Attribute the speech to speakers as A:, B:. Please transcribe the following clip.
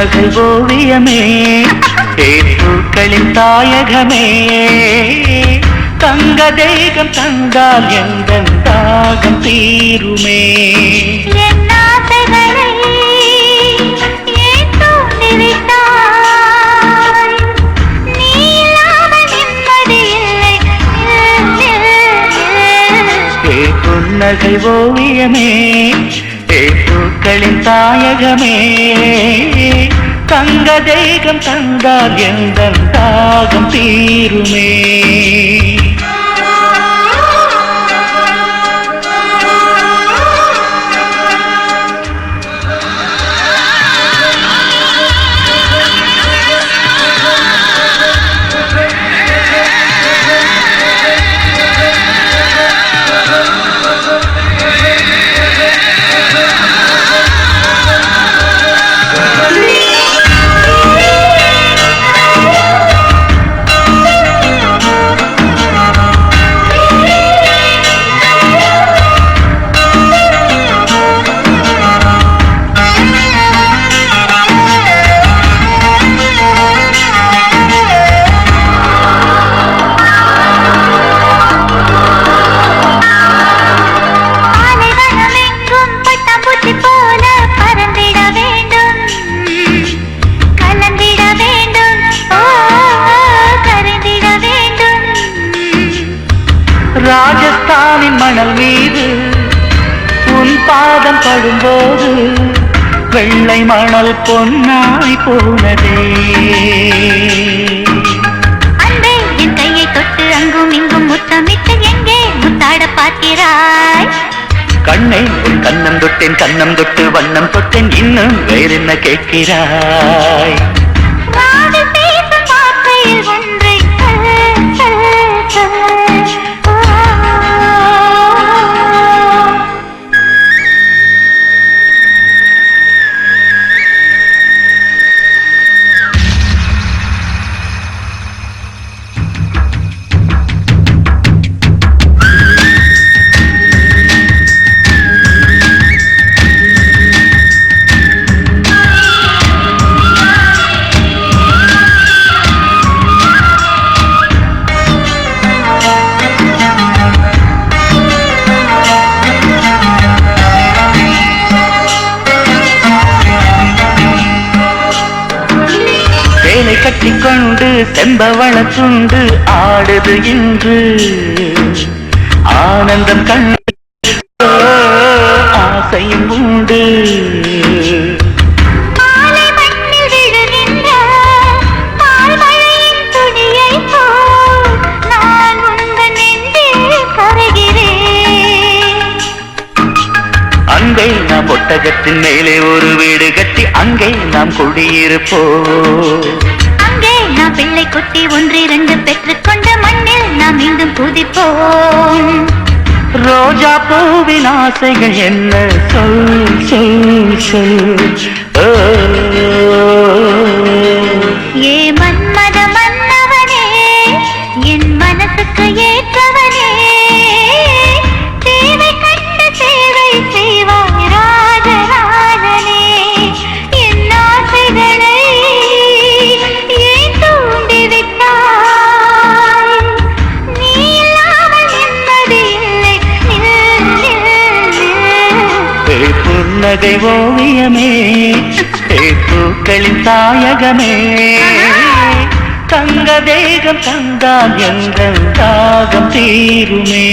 A: புன்னகை ஓவியமே பூக்களின் தாயகமே தங்க தேகம் தந்தால் எங்கள் தாகம் தீருமே புன்னகை ஓவியமே பூக்களின் தாயகமே தங்க தேகம் தந்தால் எங்கள் தாகம் தீருமே ராஜஸ்தானின் மணல் மீது உன் பாதம் படும்போது வெள்ளை மணல் பொன்னாய் போனதே
B: அன்பே என் கையை தொட்டு அங்கும் இங்கும் முத்தமிட்டு எங்கே முத்தாட பார்க்கிறாய்
A: கண்ணே உன் கண்ணம் தொட்டேன் கண்ணம் தொட்டு வண்ணம் தொட்டேன் இன்னும் வேறென்ன கேட்கிறாய் கட்டிக்கொண்டு செம்பவள துண்டு ஆடுது இன்று ஆனந்தம் கண்டு ஆசையும் உண்டு அங்கே நாம் ஒட்டகத்தின் மேலே ஒரு வீடு கட்டி அங்கே நாம் குடியிருப்போம்
B: நாம் பிள்ளை குட்டி ஒன்று இரண்டு பெற்றுக்கொண்ட மண்ணில் நாம் மீண்டும் புதிப்போம்
A: ரோஜா பூவின் ஆசைகள் என்ன சொல் சொல் சொல்
B: ஏ மன்மத மன்னவனே என் மனசுக்கு ஏற்றவனே தேவை கண்ட சேவை செய்வாய் ராஜராஜனே என் ஆசைகளை
A: புன்னகை ஓவியமே பூக்களின் தாயகமே தங்க தேகம் தந்தால் எங்கள் தாகம் தீருமே